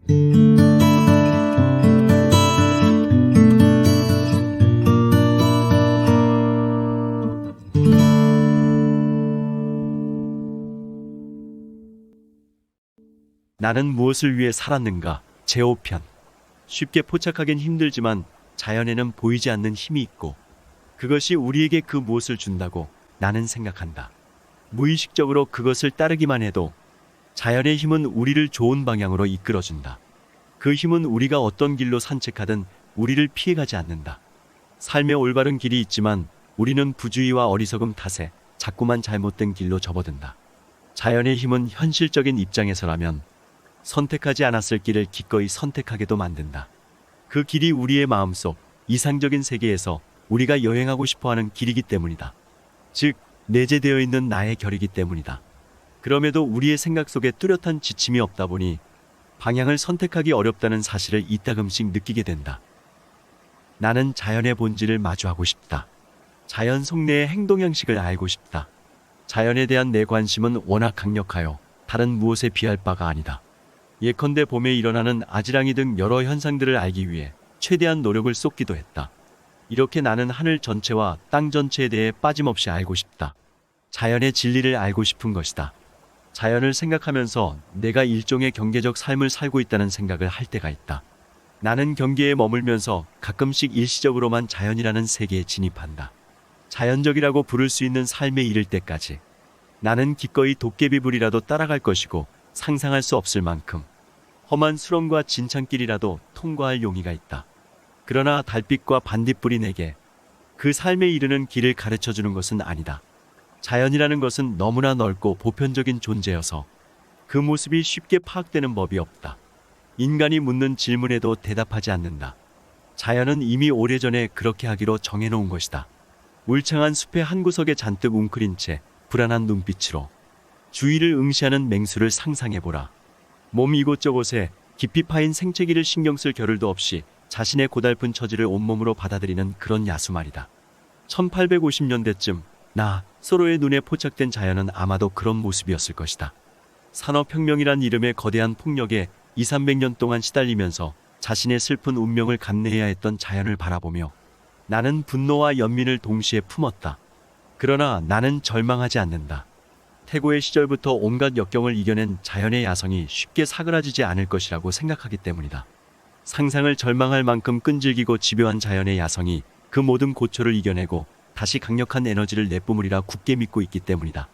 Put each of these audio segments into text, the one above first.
나는 무엇을 위해 살았는가? 제5편. 쉽게 포착하긴 힘들지만 자연에는 보이지 않는 힘이 있고 그것이 우리에게 그 무엇을 준다고 나는 생각한다. 무의식적으로 그것을 따르기만 해도 자연의 힘은 우리를 좋은 방향으로 이끌어준다. 그 힘은 우리가 어떤 길로 산책하든 우리를 피해가지 않는다. 삶의 올바른 길이 있지만 우리는 부주의와 어리석음 탓에 자꾸만 잘못된 길로 접어든다. 자연의 힘은 현실적인 입장에서라면 선택하지 않았을 길을 기꺼이 선택하게도 만든다. 그 길이 우리의 마음속 이상적인 세계에서 우리가 여행하고 싶어하는 길이기 때문이다. 즉, 내재되어 있는 나의 결이기 때문이다. 그럼에도 우리의 생각 속에 뚜렷한 지침이 없다 보니 방향을 선택하기 어렵다는 사실을 이따금씩 느끼게 된다. 나는 자연의 본질을 마주하고 싶다. 자연 속내의 행동 형식을 알고 싶다. 자연에 대한 내 관심은 워낙 강력하여 다른 무엇에 비할 바가 아니다. 예컨대 봄에 일어나는 아지랑이 등 여러 현상들을 알기 위해 최대한 노력을 쏟기도 했다. 이렇게 나는 하늘 전체와 땅 전체에 대해 빠짐없이 알고 싶다. 자연의 진리를 알고 싶은 것이다. 자연을 생각하면서 내가 일종의 경계적 삶을 살고 있다는 생각을 할 때가 있다. 나는 경계에 머물면서 가끔씩 일시적으로만 자연이라는 세계에 진입한다. 자연적이라고 부를 수 있는 삶에 이를 때까지 나는 기꺼이 도깨비불이라도 따라갈 것이고 상상할 수 없을 만큼 험한 수렁과 진창길이라도 통과할 용의가 있다. 그러나 달빛과 반딧불이 내게 그 삶에 이르는 길을 가르쳐주는 것은 아니다. 자연이라는 것은 너무나 넓고 보편적인 존재여서 그 모습이 쉽게 파악되는 법이 없다. 인간이 묻는 질문에도 대답하지 않는다. 자연은 이미 오래전에 그렇게 하기로 정해놓은 것이다. 울창한 숲의 한 구석에 잔뜩 웅크린 채 불안한 눈빛으로 주위를 응시하는 맹수를 상상해보라. 몸 이곳저곳에 깊이 파인 생채기를 신경 쓸 겨를도 없이 자신의 고달픈 처지를 온몸으로 받아들이는 그런 야수 말이다. 1850년대쯤 나 소로의 눈에 포착된 자연은 아마도 그런 모습이었을 것이다. 산업혁명이란 이름의 거대한 폭력에 200~300년 동안 시달리면서 자신의 슬픈 운명을 감내해야 했던 자연을 바라보며 나는 분노와 연민을 동시에 품었다. 그러나 나는 절망하지 않는다. 태고의 시절부터 온갖 역경을 이겨낸 자연의 야성이 쉽게 사그라지지 않을 것이라고 생각하기 때문이다. 상상을 절망할 만큼 끈질기고 집요한 자연의 야성이 그 모든 고초를 이겨내고 다시 강력한 에너지를 내뿜으리라 굳게 믿고 있기 때문이다.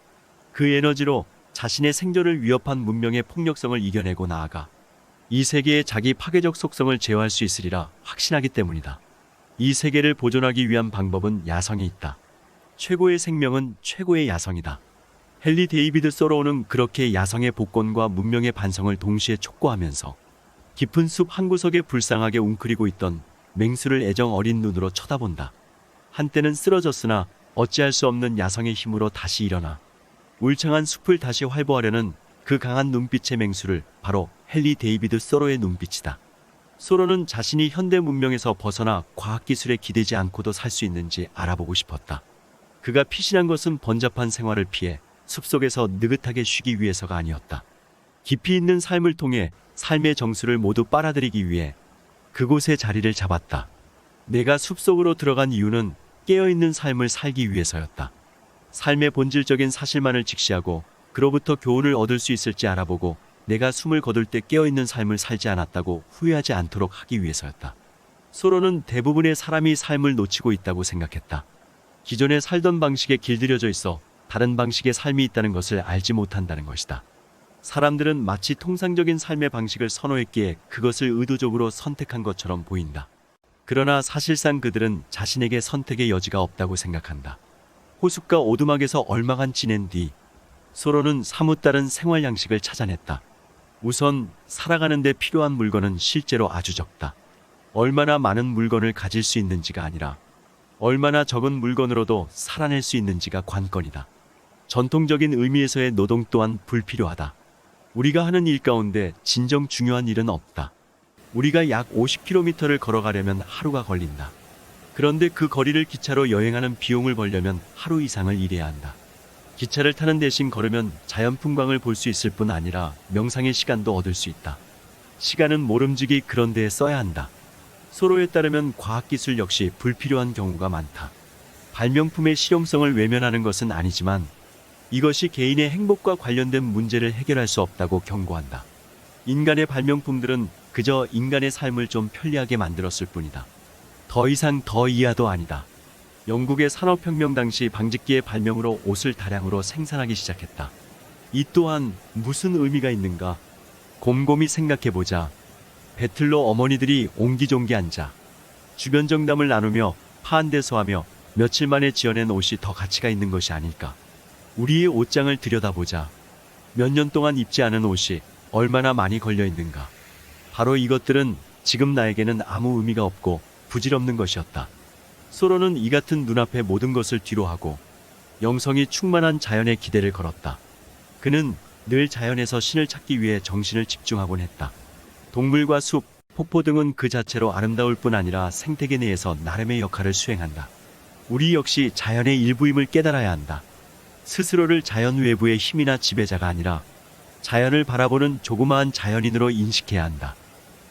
그 에너지로 자신의 생존을 위협한 문명의 폭력성을 이겨내고 나아가 이 세계의 자기 파괴적 속성을 제어할 수 있으리라 확신하기 때문이다. 이 세계를 보존하기 위한 방법은 야성이 있다. 최고의 생명은 최고의 야성이다. 헨리 데이비드 소로우는 그렇게 야성의 복권과 문명의 반성을 동시에 촉구하면서 깊은 숲 한 구석에 불쌍하게 웅크리고 있던 맹수를 애정 어린 눈으로 쳐다본다. 한때는 쓰러졌으나 어찌할 수 없는 야성의 힘으로 다시 일어나 울창한 숲을 다시 활보하려는 그 강한 눈빛의 맹수를 바로 헨리 데이비드 소로의 눈빛이다. 소로는 자신이 현대 문명에서 벗어나 과학기술에 기대지 않고도 살 수 있는지 알아보고 싶었다. 그가 피신한 것은 번잡한 생활을 피해 숲속에서 느긋하게 쉬기 위해서가 아니었다. 깊이 있는 삶을 통해 삶의 정수를 모두 빨아들이기 위해 그곳에 자리를 잡았다. 내가 숲속으로 들어간 이유는 깨어있는 삶을 살기 위해서였다. 삶의 본질적인 사실만을 직시하고 그로부터 교훈을 얻을 수 있을지 알아보고 내가 숨을 거둘 때 깨어있는 삶을 살지 않았다고 후회하지 않도록 하기 위해서였다. 소로는 대부분의 사람이 삶을 놓치고 있다고 생각했다. 기존에 살던 방식에 길들여져 있어 다른 방식의 삶이 있다는 것을 알지 못한다는 것이다. 사람들은 마치 통상적인 삶의 방식을 선호했기에 그것을 의도적으로 선택한 것처럼 보인다. 그러나 사실상 그들은 자신에게 선택의 여지가 없다고 생각한다. 호숫가 오두막에서 얼마간 지낸 뒤 소로는 사뭇 다른 생활 양식을 찾아냈다. 우선 살아가는 데 필요한 물건은 실제로 아주 적다. 얼마나 많은 물건을 가질 수 있는지가 아니라 얼마나 적은 물건으로도 살아낼 수 있는지가 관건이다. 전통적인 의미에서의 노동 또한 불필요하다. 우리가 하는 일 가운데 진정 중요한 일은 없다. 우리가 약 50km를 걸어가려면 하루가 걸린다. 그런데 그 거리를 기차로 여행하는 비용을 벌려면 하루 이상을 일해야 한다. 기차를 타는 대신 걸으면 자연 풍광을 볼 수 있을 뿐 아니라 명상의 시간도 얻을 수 있다. 시간은 모름지기 그런 데에 써야 한다. 소로에 따르면 과학기술 역시 불필요한 경우가 많다. 발명품의 실용성을 외면하는 것은 아니지만 이것이 개인의 행복과 관련된 문제를 해결할 수 없다고 경고한다. 인간의 발명품들은 그저 인간의 삶을 좀 편리하게 만들었을 뿐이다. 더 이상 더 이하도 아니다. 영국의 산업혁명 당시 방직기의 발명으로 옷을 다량으로 생산하기 시작했다. 이 또한 무슨 의미가 있는가? 곰곰이 생각해보자. 배틀로 어머니들이 옹기종기 앉아 주변 정담을 나누며 파한대소하며 며칠 만에 지어낸 옷이 더 가치가 있는 것이 아닐까. 우리의 옷장을 들여다보자. 몇 년 동안 입지 않은 옷이 얼마나 많이 걸려 있는가. 바로 이것들은 지금 나에게는 아무 의미가 없고 부질없는 것이었다. 소로는 이 같은 눈앞의 모든 것을 뒤로하고 영성이 충만한 자연에 기대를 걸었다. 그는 늘 자연에서 신을 찾기 위해 정신을 집중하곤 했다. 동물과 숲, 폭포 등은 그 자체로 아름다울 뿐 아니라 생태계 내에서 나름의 역할을 수행한다. 우리 역시 자연의 일부임을 깨달아야 한다. 스스로를 자연 외부의 힘이나 지배자가 아니라 자연을 바라보는 조그마한 자연인으로 인식해야 한다.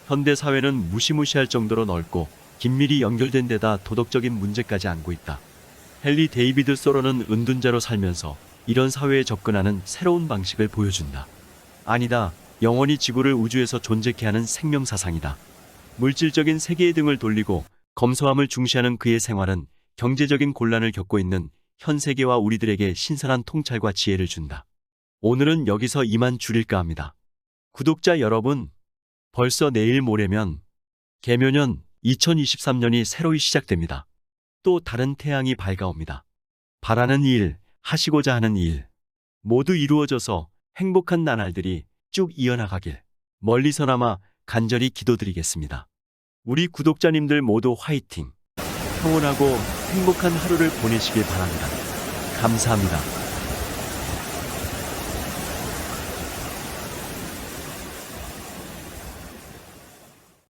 현대 사회는 무시무시할 정도로 넓고 긴밀히 연결된 데다 도덕적인 문제까지 안고 있다. 헨리 데이비드 소로는 은둔자로 살면서 이런 사회에 접근하는 새로운 방식을 보여준다. 아니다. 영원히 지구를 우주에서 존재케 하는 생명사상이다. 물질적인 세계의 등을 돌리고 검소함을 중시하는 그의 생활은 경제적인 곤란을 겪고 있는 현 세계와 우리들에게 신선한 통찰과 지혜를 준다. 오늘은 여기서 이만 줄일까 합니다. 구독자 여러분, 벌써 내일 모레면 개묘년 2023년이 새로이 시작됩니다. 또 다른 태양이 밝아옵니다. 바라는 일, 하시고자 하는 일 모두 이루어져서 행복한 나날들이 쭉 이어나가길 멀리서나마 간절히 기도드리겠습니다. 우리 구독자님들 모두 화이팅! 평온하고 행복한 하루를 보내시길 바랍니다. 감사합니다.